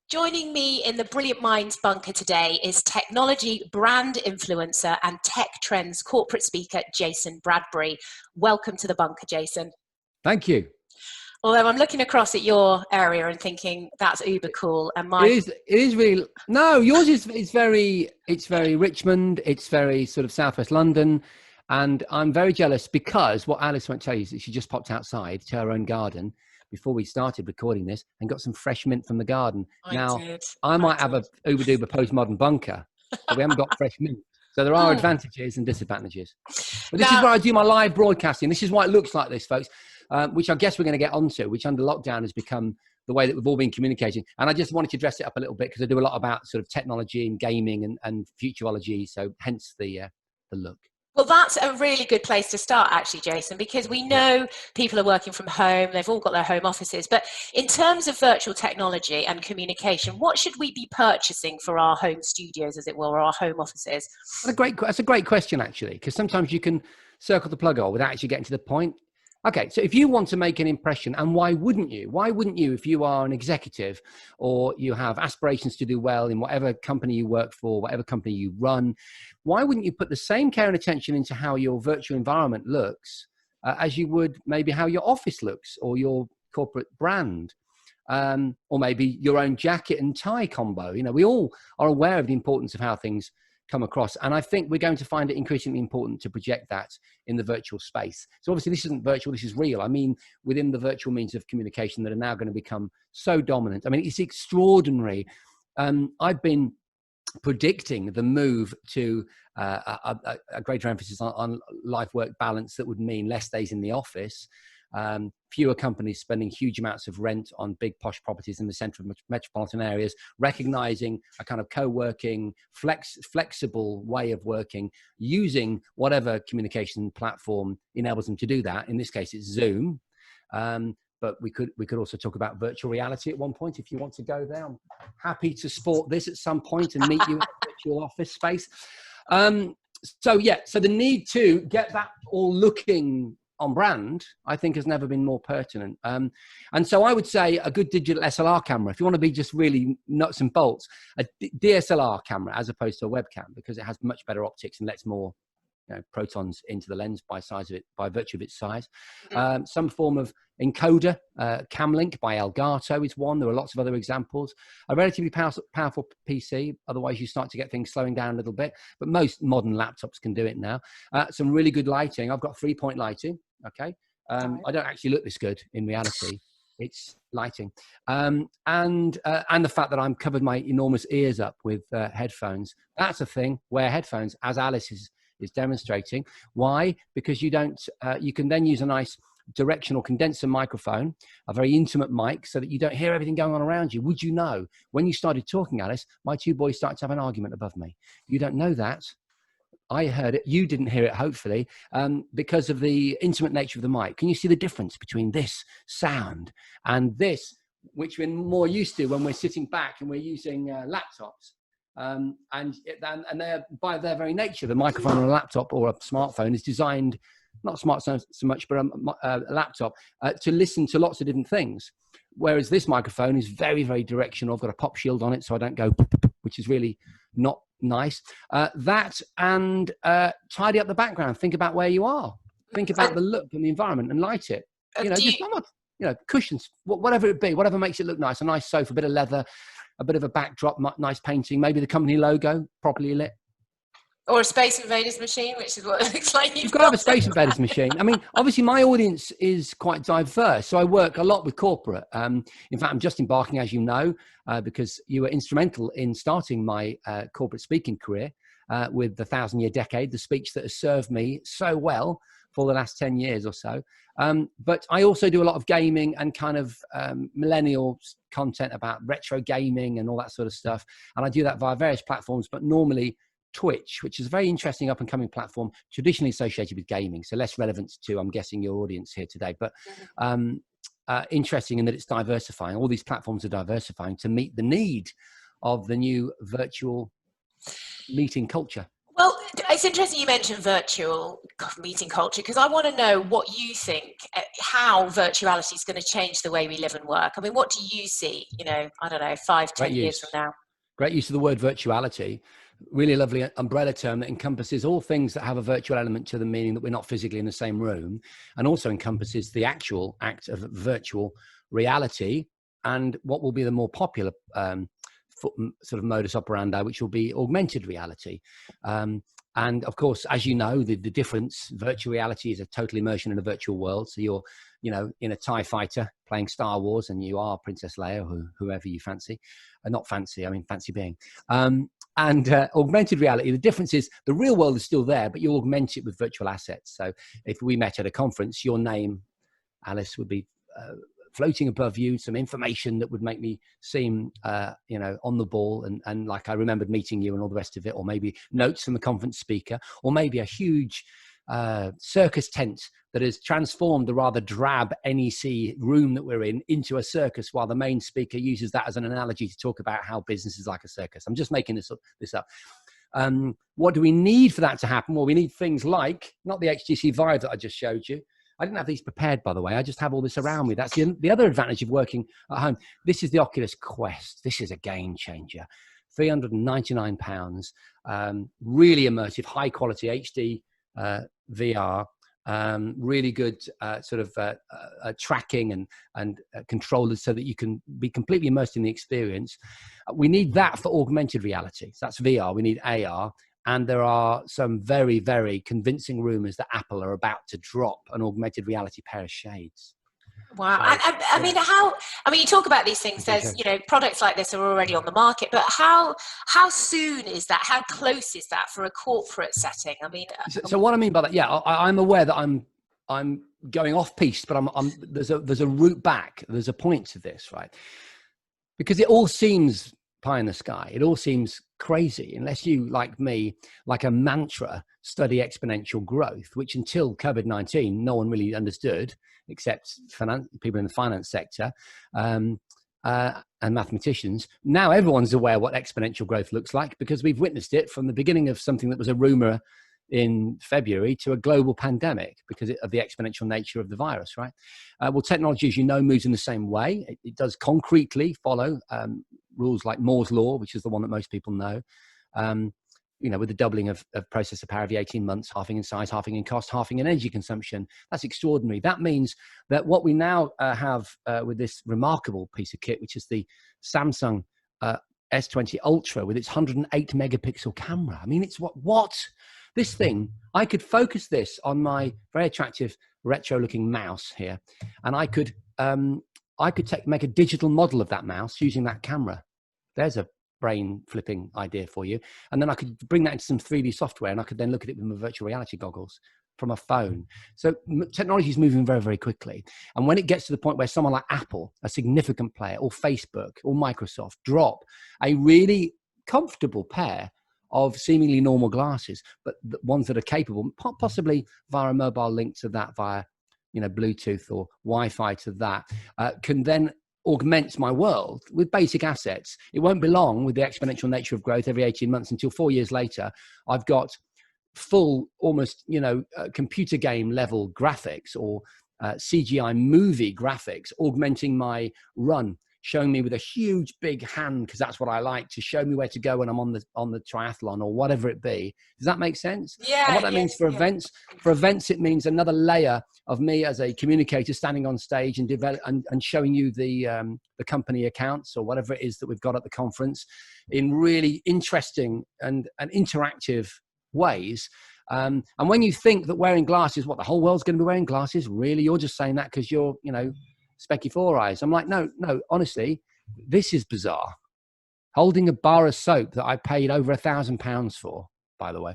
Joining me in the Brilliant Minds bunker today is technology brand influencer and tech trends corporate speaker, Jason Bradbury. Welcome to the bunker, Jason. Thank you. Although I'm looking across at your area and thinking that's uber cool, and it is really, no, yours is very, it's very Richmond, it's very sort of Southwest London, and I'm very jealous because what Alice won't tell you is that she just popped outside to her own garden before we started recording this and got some fresh mint from the garden. I might have a uber-duber postmodern bunker, but we haven't got fresh mint. So there are advantages and disadvantages. But this is where I do my live broadcasting. This is why it looks like this, folks, which I guess we're going to get onto, which under lockdown has become the way that we've all been communicating. And I just wanted to dress it up a little bit because I do a lot about sort of technology and gaming and futurology. So hence the look. Well, that's a really good place to start, actually, Jason, because we know people are working from home. They've all got their home offices. But in terms of virtual technology and communication, what should we be purchasing for our home studios, as it were, or our home offices? That's a great question, actually, because sometimes you can circle the plug hole without actually getting to the point. Okay, so if you want to make an impression, and why wouldn't you? Why wouldn't you if you are an executive or you have aspirations to do well in whatever company you work for, whatever company you run, why wouldn't you put the same care and attention into how your virtual environment looks as you would maybe how your office looks or your corporate brand? Or maybe your own jacket and tie combo. You know, we all are aware of the importance of how things come across. And I think we're going to find it increasingly important to project that in the virtual space. So obviously this isn't virtual, this is real. I mean, within the virtual means of communication that are now going to become so dominant. I mean, it's extraordinary. I've been predicting the move to a greater emphasis on life-work balance that would mean less days in the office. Fewer companies spending huge amounts of rent on big posh properties in the centre of metropolitan areas, recognizing a kind of co-working, flexible way of working, using whatever communication platform enables them to do that. In this case, it's Zoom. But we could also talk about virtual reality at one point if you want to go there. I'm happy to sport this at some point and meet you in a virtual office space. So the need to get that all looking on brand, I think, has never been more pertinent. And so I would say a good digital SLR camera, if you want to be just really nuts and bolts, a DSLR camera as opposed to a webcam, because it has much better optics and lets more protons into the lens by virtue of its size. Some form of encoder, Camlink by Elgato is one. There are lots of other examples. A relatively powerful PC, otherwise you start to get things slowing down a little bit, but most modern laptops can do it now. Some really good lighting. I've got 3-point lighting, okay? I don't actually look this good in reality. It's lighting. And the fact that I'm covered my enormous ears up with headphones. That's a thing. Wear headphones, as Alice is demonstrating. Why? Because you can then use a nice directional condenser microphone, a very intimate mic, so that you don't hear everything going on around you. Would you know, when you started talking, Alice, my two boys started to have an argument above me. You don't know that. I heard it. You didn't hear it, hopefully, because of the intimate nature of the mic. Can you see the difference between this sound and this, which we're more used to when we're sitting back and we're using laptops? And they're, by their very nature, the microphone on a laptop or a smartphone is designed, not a smartphone so much, but a laptop, to listen to lots of different things. Whereas this microphone is very, very directional. I've got a pop shield on it so I don't go, which is really not nice. That and tidy up the background. Think about where you are. Think about the look and the environment and light it. Cushions, whatever it be, whatever makes it look nice. A nice sofa, a bit of leather, a bit of a backdrop, nice painting, maybe the company logo properly lit. Or a Space Invaders machine, which is what it looks like. You've got to have a Space Invaders machine. I mean, obviously my audience is quite diverse, so I work a lot with corporate. In fact, I'm just embarking, as you know, because you were instrumental in starting my corporate speaking career with the 1,000-Year Decade, the speech that has served me so well for the last 10 years or so. But I also do a lot of gaming and kind of millennial content about retro gaming and all that sort of stuff. And I do that via various platforms, but normally Twitch, which is a very interesting up and coming platform, traditionally associated with gaming. So less relevant to, I'm guessing, your audience here today, but interesting in that it's diversifying. All these platforms are diversifying to meet the need of the new virtual meeting culture. Well, it's interesting you mentioned virtual meeting culture, because I want to know what you think, how virtuality is going to change the way we live and work. I mean, what do you see, I don't know, five, Great 10 years from use. now? Great use of the word virtuality. Really lovely umbrella term that encompasses all things that have a virtual element to them, meaning that we're not physically in the same room, and also encompasses the actual act of virtual reality and what will be the more popular sort of modus operandi, which will be augmented reality. And of course, as you know, the difference, virtual reality is a total immersion in a virtual world. So you're, in a TIE fighter playing Star Wars, and you are Princess Leia, or whoever you fancy. Not fancy, I mean fancy being. And augmented reality, the difference is the real world is still there, but you augment it with virtual assets. So if we met at a conference, your name, Alice, would be floating above you, some information that would make me seem, on the ball, and like I remembered meeting you and all the rest of it, or maybe notes from the conference speaker, or maybe a huge circus tent that has transformed the rather drab NEC room that we're in into a circus, while the main speaker uses that as an analogy to talk about how business is like a circus. I'm just making this up. What do we need for that to happen? Well, we need things like, not the HTC Vive that I just showed you. I didn't have these prepared, by the way. I just have all this around me. That's the other advantage of working at home. This is the Oculus Quest. This is a game changer. £399. Really immersive, high quality HD VR. Really good tracking and controllers, so that you can be completely immersed in the experience. We need that for augmented reality. So that's VR. We need AR. And there are some very, very convincing rumors that Apple are about to drop an augmented reality pair of shades. Wow. So, I mean, you talk about these things, there's, products like this are already on the market, but how soon is that? How close is that for a corporate setting? I mean, so what I mean by that, I'm aware that I'm going off piste, but there's a route back. There's a point to this, right? Because it all seems pie in the sky. It all seems crazy, unless you, like me, like a mantra, study exponential growth, which until COVID-19, no one really understood, except people in the finance sector and mathematicians. Now everyone's aware what exponential growth looks like, because we've witnessed it from the beginning of something that was a rumor in February to a global pandemic because of the exponential nature of the virus, right? Well, technology, as you know, moves in the same way. It does concretely follow rules like Moore's law, which is the one that most people know, with the doubling of processor power every 18 months, halving in size, halving in cost, halving in energy consumption. That's extraordinary. That means that what we now have with this remarkable piece of kit, which is the Samsung S20 Ultra with its 108 megapixel camera. I mean, it's what? This thing, I could focus this on my very attractive retro-looking mouse here, and I could make a digital model of that mouse using that camera. There's a brain flipping idea for you. And then I could bring that into some 3D software, and I could then look at it with my virtual reality goggles from a phone. So technology is moving very, very quickly. And when it gets to the point where someone like Apple, a significant player, or Facebook or Microsoft drop a really comfortable pair of seemingly normal glasses, but the ones that are capable, possibly via a mobile link to that, via Bluetooth or Wi-Fi to that, can then augment my world with basic assets. It won't be long with the exponential nature of growth every 18 months until 4 years later, I've got full, almost, computer game level graphics or CGI movie graphics augmenting my run, showing me with a huge big hand, because that's what I like, to show me where to go when I'm on the triathlon or whatever it be. Does that make sense? Yeah. And what that means for events, it means another layer of me as a communicator standing on stage and showing you the company accounts or whatever it is that we've got at the conference in really interesting and interactive ways. And when you think that wearing glasses, the whole world's going to be wearing glasses, really, you're just saying that because you're, specky four eyes. I'm like, no, honestly, this is bizarre. Holding a bar of soap that I paid over £1,000 for, by the way,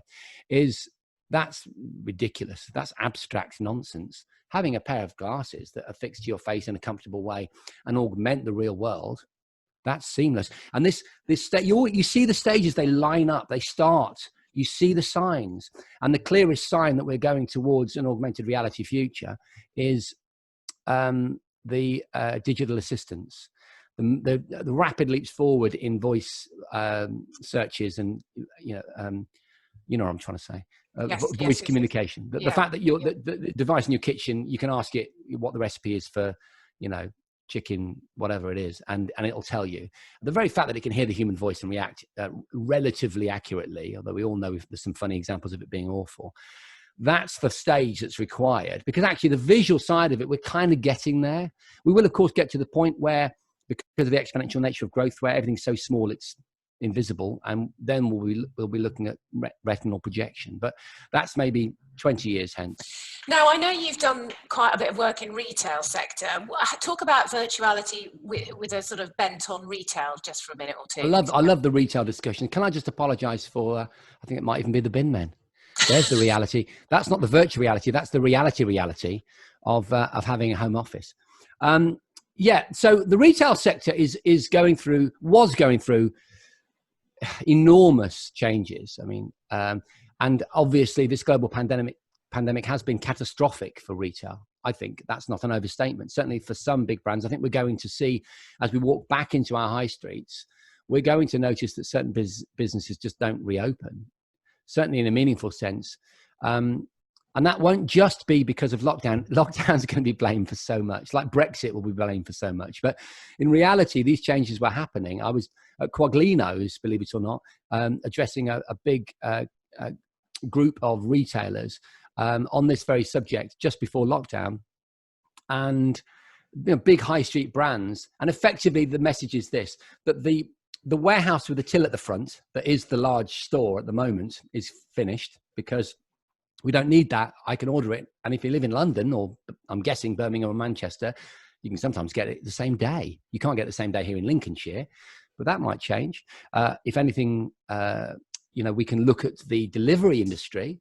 that's ridiculous. That's abstract nonsense. Having a pair of glasses that are fixed to your face in a comfortable way and augment the real world, that's seamless. And you see the stages, they line up, they start. You see the signs. And the clearest sign that we're going towards an augmented reality future is the digital assistants, the rapid leaps forward in voice searches and You know what I'm trying to say? Yes, Voice yes, yes, yes. communication. The Yeah, fact that the device in your kitchen, you can ask it what the recipe is for, you know, chicken, whatever it is, and it'll tell you. The very fact that it can hear the human voice and react relatively accurately, although we all know there's some funny examples of it being awful, that's the stage that's required, because actually the visual side of it, we're kind of getting there. We will, of course, get to the point where, because of the exponential nature of growth, where everything's so small it's invisible, and then we'll be looking at retinal projection, but that's maybe 20 years hence. Now, I know you've done quite a bit of work in retail sector. Talk about virtuality with a sort of bent on retail just for a minute or two. I love the retail discussion. Can I just apologize for, I think it might even be the bin men. There's the reality. That's not the virtual reality. That's the reality of having a home office. Yeah. So the retail sector was going through enormous changes. I mean, and obviously this global pandemic has been catastrophic for retail. I think that's not an overstatement. Certainly for some big brands, I think we're going to see, as we walk back into our high streets, we're going to notice that certain businesses just don't reopen, certainly in a meaningful sense. And that won't just be because of lockdown. Lockdowns are going to be blamed for so much, like Brexit will be blamed for so much. But in reality, these changes were happening. I was at Quaglino's, believe it or not, addressing a big group of retailers on this very subject just before lockdown. And big high street brands. And effectively, the message is this, that the warehouse with the till at the front, that is the large store at the moment, is finished, because we don't need that. I can order it. And if you live in London, or I'm guessing Birmingham or Manchester, you can sometimes get it the same day. You can't get it the same day here in Lincolnshire, but that might change. If anything, we can look at the delivery industry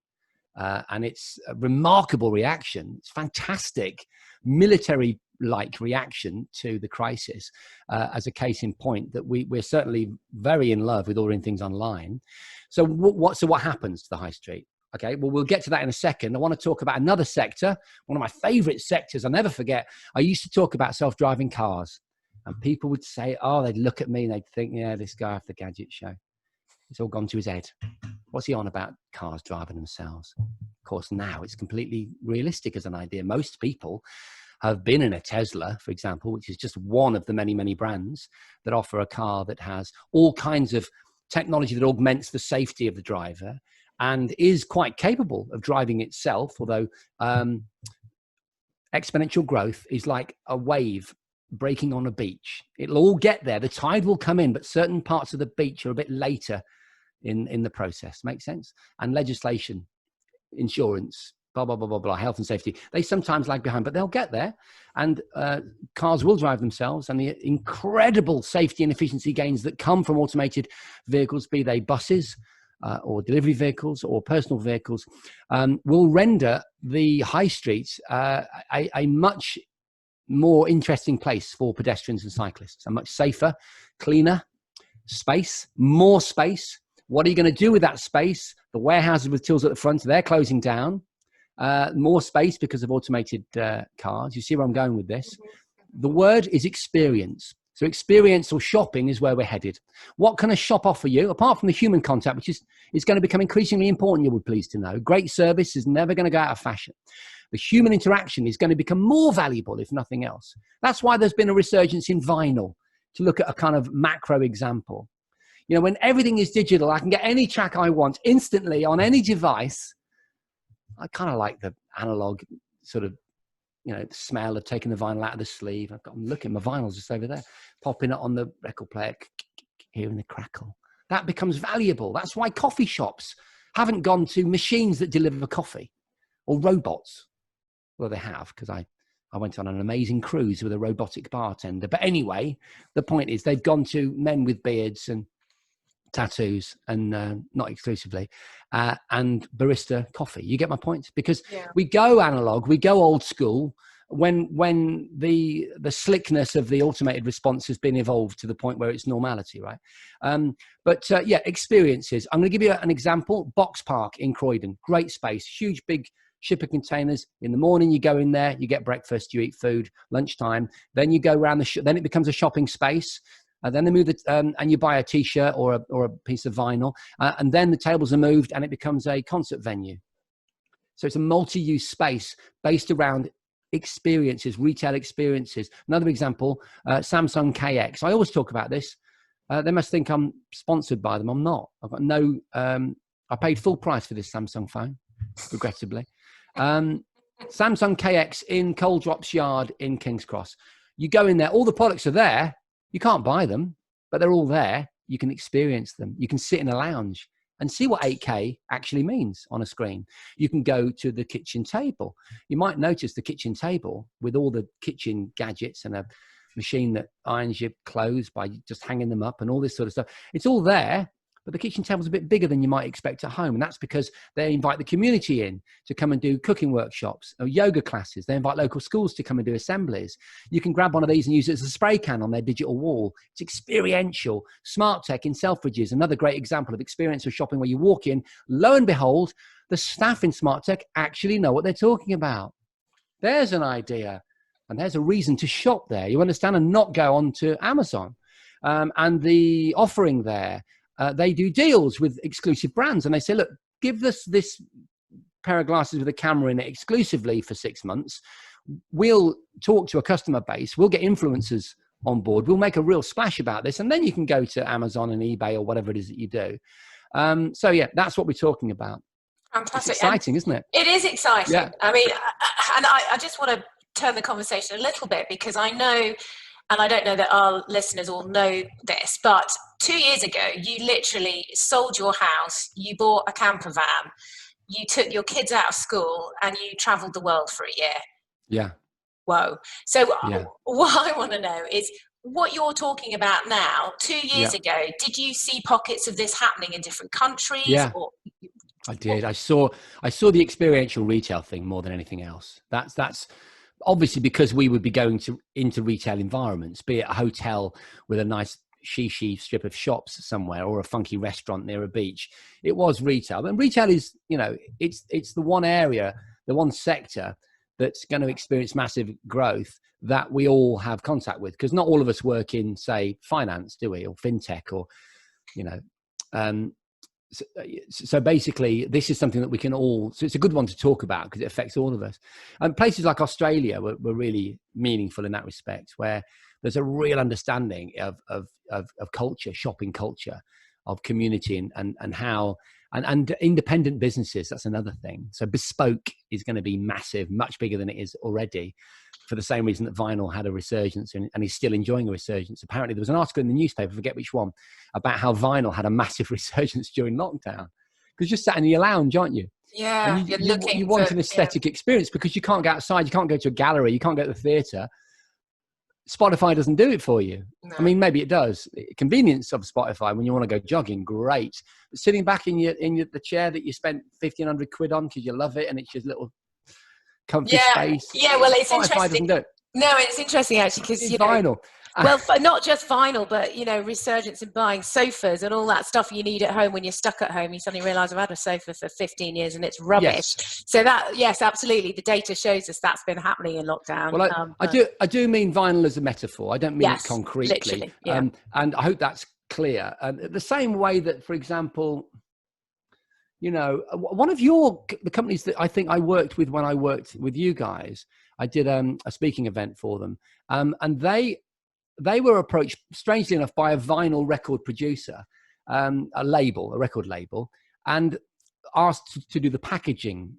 and its remarkable reaction. It's fantastic military-like reaction to the crisis, as a case in point that we're certainly very in love with ordering things online. So what happens to the high street? Okay, well, we'll get to that in a second. I want to talk about another sector, one of my favorite sectors. I'll never forget. I used to talk about self-driving cars, and people would say, they'd look at me and they'd think, yeah, this guy off the gadget show. It's all gone to his head. What's he on about cars driving themselves? Of course, now it's completely realistic as an idea. Most people have been in a Tesla, for example, which is just one of the many, many brands that offer a car that has all kinds of technology that augments the safety of the driver and is quite capable of driving itself, although exponential growth is like a wave breaking on a beach. It'll all get there. The tide will come in, but certain parts of the beach are a bit later in the process. Make sense? And legislation, insurance, blah, blah, blah, blah, blah, health and safety, they sometimes lag behind, but they'll get there. And cars will drive themselves, and the incredible safety and efficiency gains that come from automated vehicles, be they buses, or delivery vehicles or personal vehicles, will render the high streets a much more interesting place for pedestrians and cyclists, a much safer, cleaner space, more space. What are you going to do with that space? The warehouses with tills at the front, they're closing down. More space because of automated cars. You see where I'm going with this? The word is experience. So experiential shopping is where we're headed. What can a shop offer you, apart from the human contact, which is going to become increasingly important, you'll be pleased to know. Great service is never going to go out of fashion. The human interaction is going to become more valuable, if nothing else. That's why there's been a resurgence in vinyl, to look at a kind of macro example. When everything is digital, I can get any track I want instantly on any device. I kind of like the analog sort of, smell of taking the vinyl out of the sleeve. I'm looking, my vinyl's just over there, popping it on the record player, hearing the crackle. That becomes valuable. That's why coffee shops haven't gone to machines that deliver coffee or robots. Well, they have, because I went on an amazing cruise with a robotic bartender. But anyway, the point is they've gone to men with beards and tattoos, and not exclusively, and barista coffee. You get my point? Because we go analog, we go old school when the slickness of the automated response has been evolved to the point where it's normality, right? But experiences. I'm going to give you an example. Box Park in Croydon, great space, huge big shipper containers. In the morning, you go in there, you get breakfast, you eat food, lunchtime, then you go around then it becomes a shopping space. Then they move and you buy a T-shirt or a piece of vinyl, and then the tables are moved and it becomes a concert venue. So it's a multi-use space based around experiences, retail experiences. Another example, Samsung KX. I always talk about this. They must think I'm sponsored by them. I'm not. I've got no. I paid full price for this Samsung phone, regrettably. Samsung KX in Coal Drops Yard in King's Cross. You go in there, all the products are there. You can't buy them, but they're all there. You can experience them. You can sit in a lounge and see what 8K actually means on a screen. You can go to the kitchen table. You might notice the kitchen table with all the kitchen gadgets and a machine that irons your clothes by just hanging them up and all this sort of stuff. It's all there, but the kitchen table's a bit bigger than you might expect at home. And that's because they invite the community in to come and do cooking workshops or yoga classes. They invite local schools to come and do assemblies. You can grab one of these and use it as a spray can on their digital wall. It's experiential. Smart Tech in Selfridges, another great example of experiential shopping where you walk in, lo and behold, the staff in Smart Tech actually know what they're talking about. There's an idea. And there's a reason to shop there. You understand, and not go on to Amazon. And the offering there, they do deals with exclusive brands. And they say, look, give us this pair of glasses with a camera in it exclusively for 6 months. We'll talk to a customer base. We'll get influencers on board. We'll make a real splash about this. And then you can go to Amazon and eBay or whatever it is that you do. So, yeah, that's what we're talking about. Fantastic. It's exciting, isn't it? It is exciting. Yeah. I mean, I just want to turn the conversation a little bit, because I know, and I don't know that our listeners all know this, but 2 years ago, you literally sold your house, you bought a camper van, you took your kids out of school, and you traveled the world for a year. Yeah. Whoa. So what I want to know is what you're talking about now. 2 years ago, did you see pockets of this happening in different countries? Yeah. Or, I did. I saw the experiential retail thing more than anything else. That's obviously because we would be going into retail environments, be it a hotel with a nice shishi strip of shops somewhere or a funky restaurant near a beach. It was retail. And retail is, it's the one area, the one sector that's going to experience massive growth that we all have contact with, because not all of us work in, say, finance, do we, or fintech, or, so basically, this is something that we can all, so it's a good one to talk about because it affects all of us. And places like Australia were really meaningful in that respect, where there's a real understanding of culture, shopping culture, of community and how, and independent businesses. That's another thing. So bespoke is going to be massive, much bigger than it is already, for the same reason that vinyl had a resurgence and is still enjoying a resurgence. Apparently there was an article in the newspaper, I forget which one, about how vinyl had a massive resurgence during lockdown, because you're sat in your lounge, aren't you? Yeah. And you want an aesthetic experience, because you can't go outside, you can't go to a gallery, you can't go to the theatre. Spotify doesn't do it for you. No. I mean, maybe it does. Convenience of Spotify when you want to go jogging, great. But sitting back in the chair that you spent 1,500 quid on because you love it and it's your little comfy space. Yeah, well, it's Spotify interesting. Doesn't do it. No, it's interesting actually, because vinyl. Well, not just vinyl, but resurgence in buying sofas and all that stuff you need at home when you're stuck at home. You suddenly realise I've had a sofa for 15 years and it's rubbish. Yes. So yes, absolutely, the data shows us that's been happening in lockdown. Well, I do mean vinyl as a metaphor. I don't mean it concretely. Literally, yeah. And I hope that's clear. The same way that, for example, one of the companies that I think I worked with when I worked with you guys, I did a speaking event for them, and they were approached, strangely enough, by a vinyl record producer, a record label, and asked to do the packaging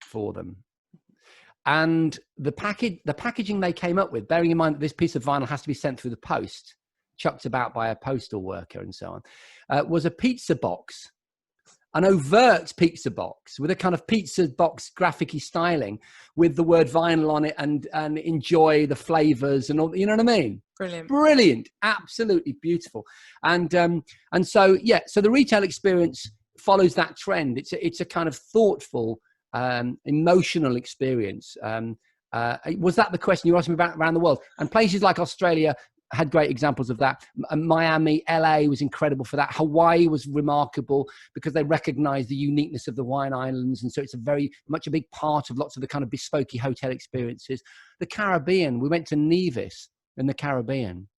for them. And the packaging they came up with, bearing in mind that this piece of vinyl has to be sent through the post, chucked about by a postal worker and so on, was a pizza box, an overt pizza box with a kind of pizza box graphic-y styling with the word vinyl on it and enjoy the flavors and all, you know what I mean? Brilliant. Absolutely beautiful. And so, so the retail experience follows that trend. It's a kind of thoughtful, emotional experience. Was that the question you asked me about around the world? And places like Australia had great examples of that. Miami, LA was incredible for that. Hawaii was remarkable because they recognized the uniqueness of the wine islands. And so it's a very much a big part of lots of the kind of bespokey hotel experiences. The Caribbean, we went to Nevis in the Caribbean.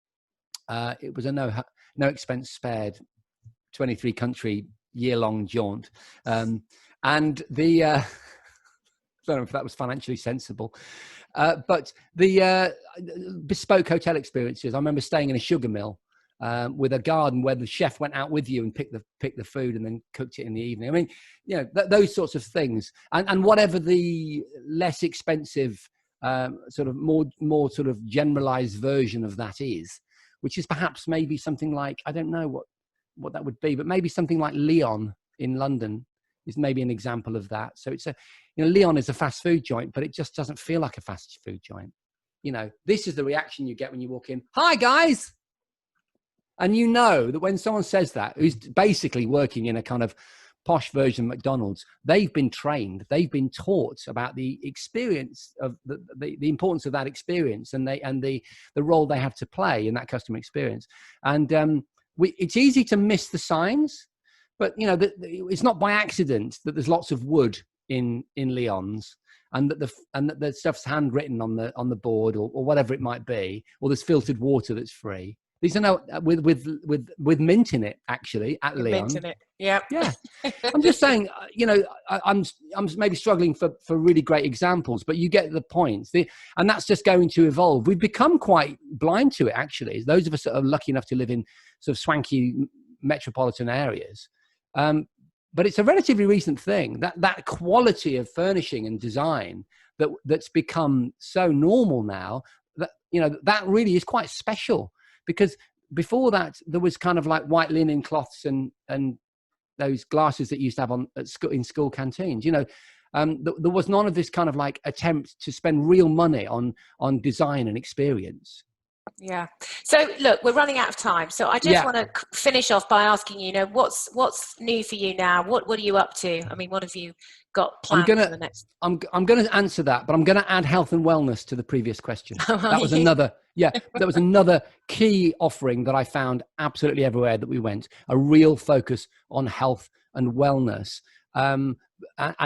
It was a no expense spared 23 country year-long jaunt. And the, I don't know if that was financially sensible, but the bespoke hotel experiences. I remember staying in a sugar mill with a garden where the chef went out with you and picked the food and then cooked it in the evening. I mean, you know, those sorts of things, and whatever the less expensive, sort of more sort of generalized version of that is, which is perhaps maybe something like, I don't know what that would be, but maybe something like Leon in London is maybe an example of that. So it's Leon is a fast food joint, but it just doesn't feel like a fast food joint. You know, this is the reaction you get when you walk in. Hi guys. And you know that when someone says that, who's basically working in a kind of posh version of McDonald's, they've been trained, they've been taught about the experience of the importance of that experience and the role they have to play in that customer experience. And it's easy to miss the signs, but you know, it's not by accident that there's lots of wood in Leon's, and that the stuff's handwritten on the board or whatever it might be, or there's filtered water that's free. These are with mint in it, actually, at Leon. Mint in it. Yep. Yeah. I'm just saying, you know, I'm maybe struggling for really great examples, but you get the point. And that's just going to evolve. We've become quite blind to it, actually. Those of us that are lucky enough to live in sort of swanky metropolitan areas. But it's a relatively recent thing, that quality of furnishing and design that's become so normal now that, you know, that really is quite special. Because before that, there was kind of like white linen cloths and those glasses that you used to have in school canteens. You know, there was none of this kind of like attempt to spend real money on design and experience. Yeah. So look, we're running out of time. So I just want to finish off by asking you, what's new for you now? What are you up to? I mean, what have you got planned for the next? I'm going to answer that, but I'm going to add health and wellness to the previous question. That was another key offering that I found absolutely everywhere that we went. A real focus on health and wellness, and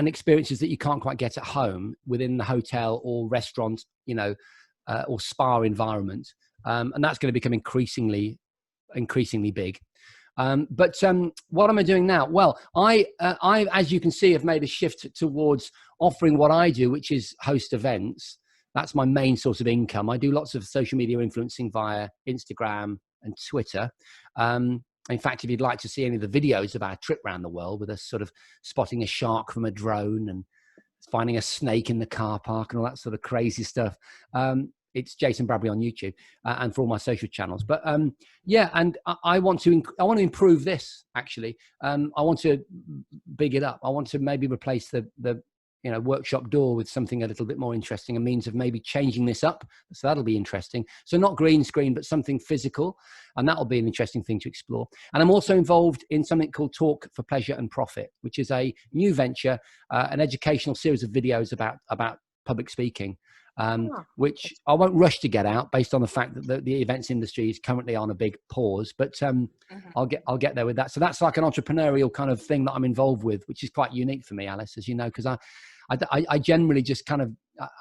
experiences that you can't quite get at home within the hotel or restaurant, you know, or spa environment. And that's going to become increasingly big. But what am I doing now? Well, I, as you can see, have made a shift towards offering what I do, which is host events. That's my main source of income. I do lots of social media influencing via Instagram and Twitter. In fact, if you'd like to see any of the videos of our trip around the world with us sort of spotting a shark from a drone and finding a snake in the car park and all that sort of crazy stuff, it's Jason Bradbury on YouTube and for all my social channels. But yeah, and I want to improve this, actually. I want to big it up. I want to maybe replace the workshop door with something a little bit more interesting, a means of maybe changing this up. So that'll be interesting. So not green screen, but something physical. And that'll be an interesting thing to explore. And I'm also involved in something called Talk for Pleasure and Profit, which is a new venture, an educational series of videos about public speaking. Which I won't rush to get out based on the fact that the events industry is currently on a big pause, but I'll get there with that. So that's like an entrepreneurial kind of thing that I'm involved with, which is quite unique for me, Alice, as you know, because I generally just kind of,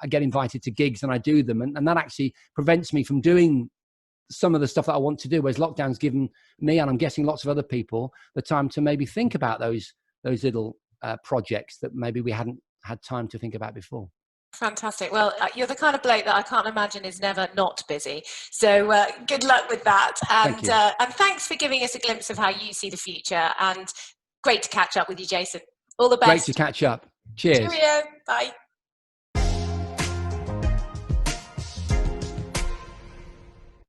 I get invited to gigs and I do them, and that actually prevents me from doing some of the stuff that I want to do, whereas lockdown's given me, and I'm guessing lots of other people, the time to maybe think about those little projects that maybe we hadn't had time to think about before. Fantastic. Well, you're the kind of bloke that I can't imagine is never not busy. So good luck with that. And thanks for giving us a glimpse of how you see the future. And great to catch up with you, Jason. All the best. Great to catch up. Cheers. Cheerio. Bye.